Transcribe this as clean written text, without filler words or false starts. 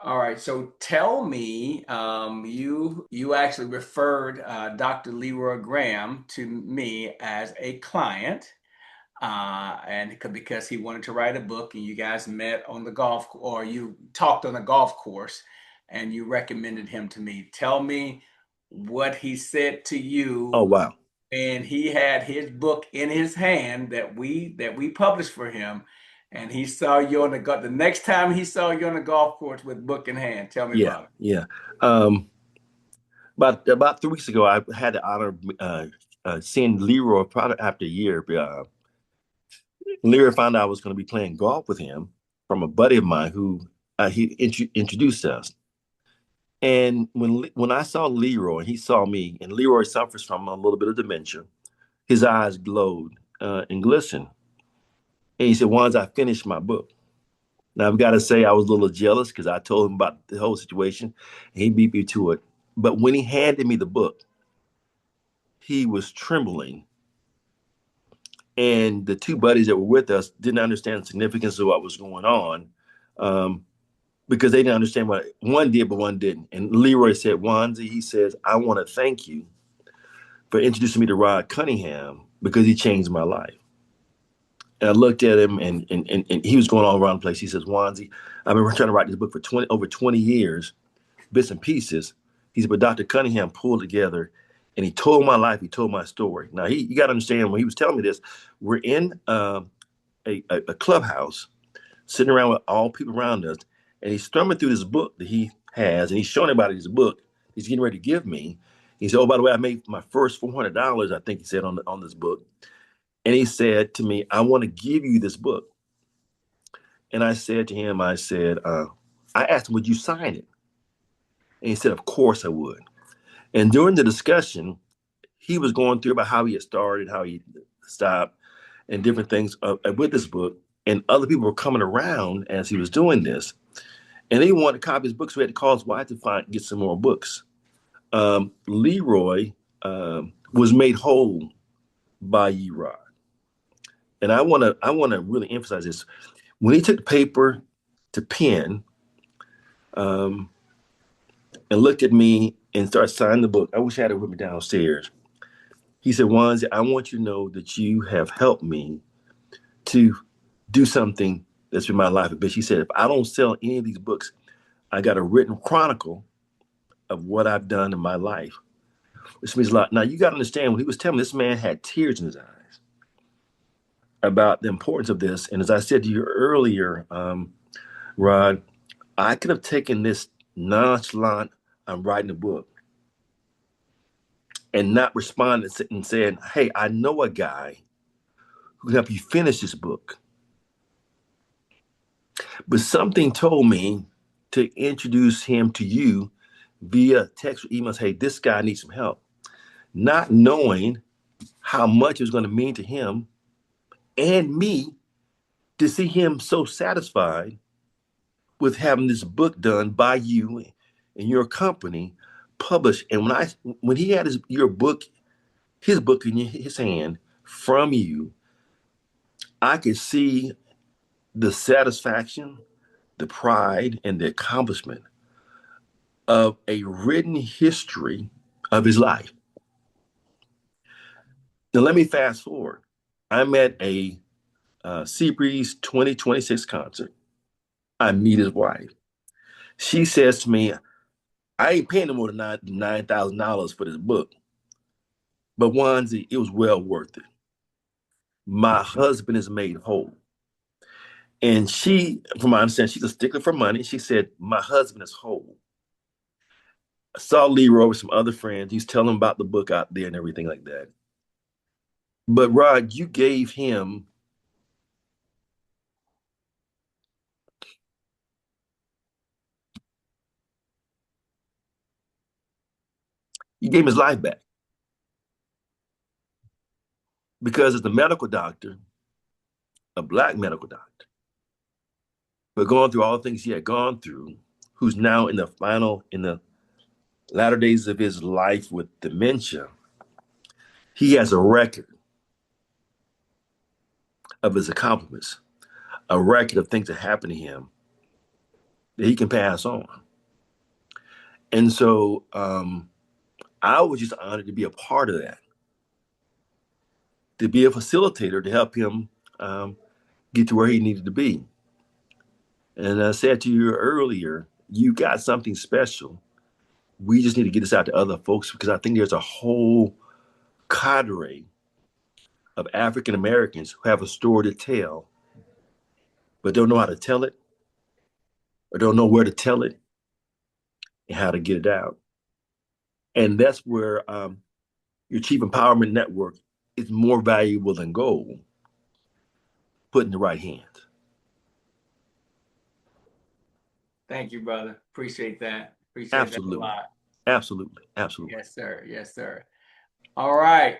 All right, so tell me, you actually referred Dr. Leroy Graham to me as a client, and because he wanted to write a book, and you guys met on the or you talked on the golf course, and you recommended him to me. Tell me what he said to Oh, you, wow. and he had his book in his hand that we published for him, and he saw you on the next time he saw you on the golf course with book in hand. Tell me Yeah, about it. yeah. Um, about 3 weeks ago, I had the honor of seeing Leroy probably after a year. Leroy found out I was going to be playing golf with him from a buddy of mine who introduced us. And when I saw Leroy and he saw me, and Leroy suffers from a little bit of dementia, his eyes glowed and glistened. And he said, "Once I finished my book." Now I've got to say I was a little jealous because I told him about the whole situation, and he beat me to it. But when he handed me the book, he was trembling, and the two buddies that were with us didn't understand the significance of what was going on, um, because they didn't understand what one did, but one didn't. And Leroy said, "WONZIE," he says, "I want to thank you for introducing me to Rod Cunningham because he changed my life." And I looked at him, and he was going all around the place. He says, "WONZIE, I've been trying to write this book for over 20 years, bits and pieces." He said, "But Dr. Cunningham pulled together and he told my life, he told my story." Now, you got to understand, when he was telling me this, we're in a clubhouse, sitting around with all people around us, and he's thumbing through this book that he has, and he's showing everybody his book he's getting ready to give me. He said, "Oh, by the way, I made my first $400, I think he said, on this book." And he said to me, "I want to give you this book." And I said to him, I asked him, "Would you sign it?" And he said, "Of course I would." And during the discussion, he was going through about how he had started, how he stopped, and different things with this book. And other people were coming around as he was doing this, and they wanted to copy his books. So we had to call his wife to get some more books. Leroy was made whole by Erod, and I want to really emphasize this. When he took the paper to pen, um, and looked at me and started signing the book, I wish I had it with me downstairs. He said, "Wanzi, I want you to know that you have helped me to do something that's been my life a bit." She said, "If I don't sell any of these books, I got a written chronicle of what I've done in my life." Which means a lot. Now, you got to understand, when he was telling me, this man had tears in his eyes about the importance of this. And as I said to you earlier, Rod, I could have taken this nonchalant, "I'm writing a book," and not responded and saying, "Hey, I know a guy who can help you finish this book." But something told me to introduce him to you via text or emails. "Hey, this guy needs some help." Not knowing how much it was going to mean to him and me to see him so satisfied with having this book done by you and your company published. And when he had his book in his hand from you, I could see the satisfaction, the pride, and the accomplishment of a written history of his life. Now, let me fast forward. I'm at a Seabreeze 2026 concert. I meet his wife. She says to me, "I ain't paying no more than $9,000 for this book, but Wanzi, it was well worth it. My husband is made whole." And she, from my understanding, she's a stickler for money. She said, "My husband is whole." I saw Leroy with some other friends. He's telling about the book out there and everything like that. But Rod, you gave him his life back, because as a medical doctor, a black medical doctor, but going through all the things he had gone through, who's now in the latter days of his life with dementia, he has a record of his accomplishments, a record of things that happened to him that he can pass on. And so I was just honored to be a part of that, to be a facilitator to help him um, get to where he needed to be. And I said to you earlier, you got something special. We just need to get this out to other folks because I think there's a whole cadre of African Americans who have a story to tell, but don't know how to tell it or don't know where to tell it and how to get it out. And that's where your Chief Empowerment Network is more valuable than gold, put in the right hands. Thank you, brother. Appreciate that. Appreciate that a Absolutely. lot. Absolutely. Absolutely. Yes, sir. Yes, sir. All right.